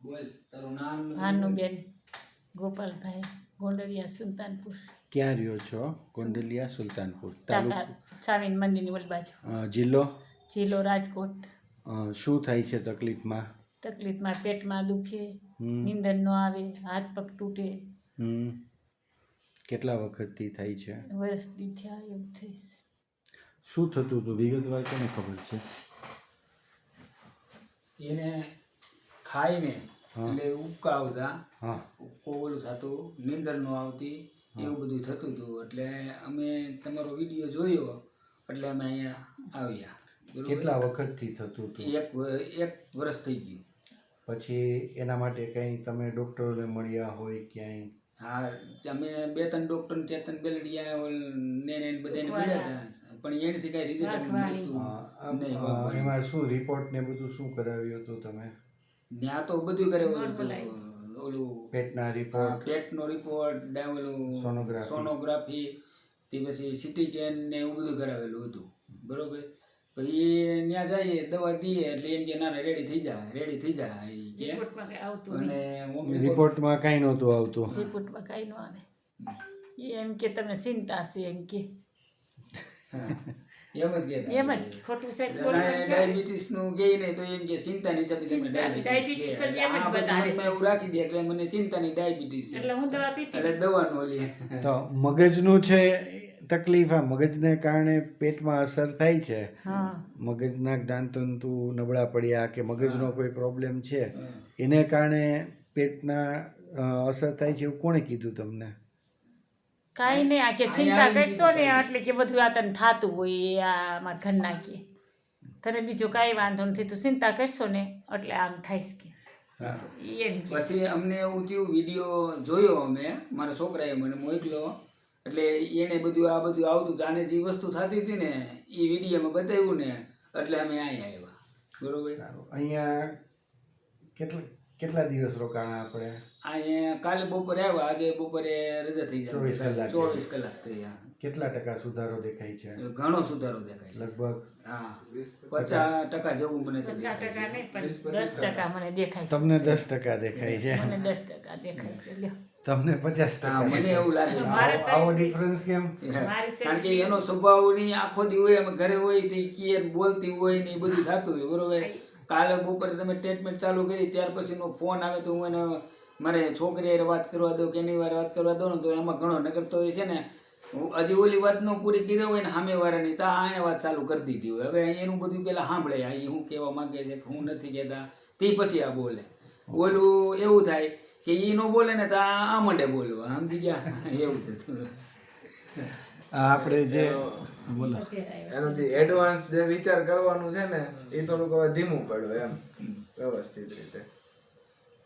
બોલ તારું નામ ભાનુબેન ગોપાલભાઈ ગોંડલિયા સુલતાનપુર ક્યાં રહ્યો છો? ગોંડલિયા સુલતાનપુર ટાકા સ્વામી મંદિરની ઓલી બાજુ જિલ્લો જિલ્લો રાજકોટ શું થાય છે તકલીફમાં? તકલીફમાં પેટમાં દુખે, હમ. નીંદર ન આવે, હાથ પગ તૂટે, કેટલા વખતથી થાય છે? વર્ષથી થયા એવું થઈશ. શું થતું હતું વિગતવાર કોને ખબર છે? એને ખાઈને હા. એટલે ઉબકા આવતા, હા ઓલું થતું, નીંદર ન આવતી, એવું બધું થતું હતું. એટલે અમે તમારો વિડીયો જોયો એટલે અમે અહીંયા આવ્યા. બરોબર? કેટલા વખતથી થતું હતું? એક વર્ષ થઈ ગયું. પછી એના માટે કંઈ તમે ડૉક્ટરોને મળ્યા હોય ક્યાંય? હા, અમે 2-3 ડૉક્ટર ચેતન બેલડિયા ને બધાને મળ્યા હતા, પણ એનાથી કઈ રિઝલ્ટ મળતું નહીં. એમાં શું રિપોર્ટ ને બધું શું કરાવ્યું હતું તમે? ત્યાં તો બધું કરાવ્યું હતું. ઓલું પેટના રિપોર્ટ, પેટનો રિપોર્ટ, ઓલું સોનોગ્રાફી, તે પછી સિટી સ્કેન ને એવું બધું કરાવેલું હતું. બરોબર. પછી ત્યાં જઈએ દવા દઈએ એટલે એમ કે ના રેડી થઈ જાય અને રિપોર્ટમાં કાંઈ નહોતું આવતું. રિપોર્ટમાં કાંઈ ન આવે. એમ કે તમને ચિંતા છે એમ કે એમ જ ખોટું સાહેબ ડાયાબિટીસ નું કે નહીં તો એમ કે ચિંતાની હિસાબે ડાયાબિટીસ એવું રાખી દે એટલે મને ચિંતાની ડાયાબિટીસ છે એટલે હું દવા પીતી એટલે દવાનું લઈએ. તો મગજનું છે તકલીફ, આ મગજને કારણે પેટમાં અસર થાય છે. મગજના જ્ઞાનતંતુ નબળા પડ્યા કે મગજનો કોઈ પ્રોબ્લેમ છે એને કારણે પેટના અસર થાય છે એવું કોણે કીધું તમને? કાંઈ નહીં, આ કે ચિંતા કરશો ને એટલે કે બધું આ તને થતું હોય આ મારા ઘરના કે તને બીજું કાંઈ વાંધો નથી, તું ચિંતા કરશો ને એટલે આમ થાયશ કે એમ. પછી અમને એવું થયું, વિડીયો જોયો અમે, મારા છોકરાએ મને મોકલ્યો એટલે એને બધું આ બધું આવતું હતું, આને જે વસ્તુ થતી હતી ને એ વિડીયોમાં બતાવ્યું ને એટલે અમે અહીંયા આવ્યા. બરોબર. અહીંયા કેટલા દિવસ રોકાણા આપણે? અહીંયા કાલે બપોરે આવ્યા, આજે બપોરે રજા થઈ જાય. 24 કલાક થઈ. કેટલા ટકા સુધારો દેખાય છે? ઘણો સુધારો દેખાય છે. લગભગ 50% જેવું મને 50% નહીં પણ 10% મને દેખાય છે. તમને 10% દેખાય છે? મને 10% દેખાય છે. લ્યો તમને 50%? મને એવું લાગે છે. આવો ડિફરન્સ કેમ? કારણ કે એનો સ્વભાવ ની આખો દી હોય, અમે ઘરે હોય તે કે બોલતી હોય ને એ બધું થતું હોય. બરોબર. કાલે બપોરે તમે ટ્રીટમેન્ટ ચાલુ કરી ત્યાર પછીનો ફોન આવે તો હું એને મારે છોકરી વાત કરવા દઉં કે એની વાર વાત કરવા દઉં ને તો એમાં ઘણો નગરતો હોય છે ને, હજી ઓલી વાત નો પૂરી કર્યો હોય ને સામે વાળાની તો આને વાત ચાલુ કરી દીધી હોય. હવે એનું બધું પેલા સાંભળે, અહીં હું કહેવા માંગે છે કે હું નથી કહેતા, તે પછી આ બોલે. ઓલું એવું થાય કે એ નો બોલે ને તો આ માટે બોલવા, સમજી ગયા? એવું થતું. આપણે જે બોલો એનું જે એડવાન્સ જે વિચાર કરવાનું છે ને એ થોડુંક હવે ધીમું પડ્યું એમ વ્યવસ્થિત રીતે.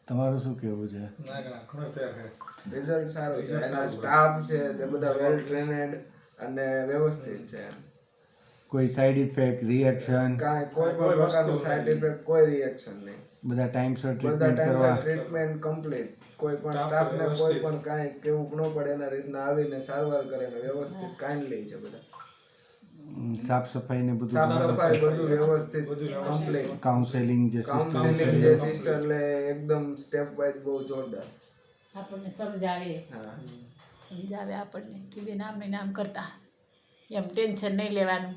તમારું શું કહેવું છે? રિઝલ્ટ સારું છે, એના સ્ટાફ છે તે બધા વેલ ટ્રેન્ડ અને વ્યવસ્થિત છે. કોઈ સાઈડ ઇફેક્ટ, રિએક્શન? કાંઈ કોઈ પણ પ્રકારનું સાઈડ ઇફેક્ટ, કોઈ રિએક્શન નહીં. બધા ટાઈમસર બધા ટ્રીટમેન્ટ કરવા? Treatment complete. કોઈ પણ સ્ટાફને કોઈ પણ કાંઈ કેવું ન પડે એના રીતના આવીને સારવાર કરે ને વ્યવસ્થિત કાઇન્ડલી છે બધા. સાફ સફાઈ ને બધું? સાફ સફાઈ બધું વ્યવસ્થિત કમ્પ્લીટ. કાઉન્સેલિંગ જે સિસ્ટર લે એકદમ સ્ટેપ વાઇઝ બહુ જોરદાર. આપણને સમજાવે આપણને કે બેન આમ ને આમ કરતા, એમ ટેન્શન નહીં લેવાનું.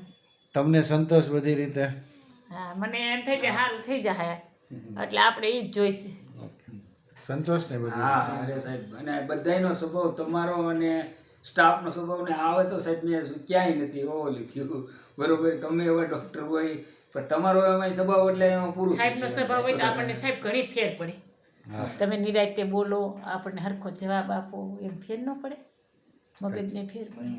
તમને સંતોષ બધી રીતે? હા, મને એમ થાય કે સારું થઈ જાય એટલે આપણે એ જ જોઈશે. સંતોષ ને બધું? હા, અરે સાહેબ, અને બધાયનો સ્વભાવ તમારો અને સ્ટાફનો સ્વભાવ ને આવે તો સાહેબ મેં ક્યાંય નથી ઓલી થયું. બરોબર. ગમે એવા ડૉક્ટર હોય પણ તમારો એમાં સ્વભાવ એટલે એમાં પૂરું. સાહેબનો સ્વભાવ હોય તો આપણને સાહેબ ઘણી ફેર પડે. તમે નિરાંતે બોલો, આપણને હરખો જવાબ આપો, એમ ફેર ન પડે, મગજને ફેર પડે.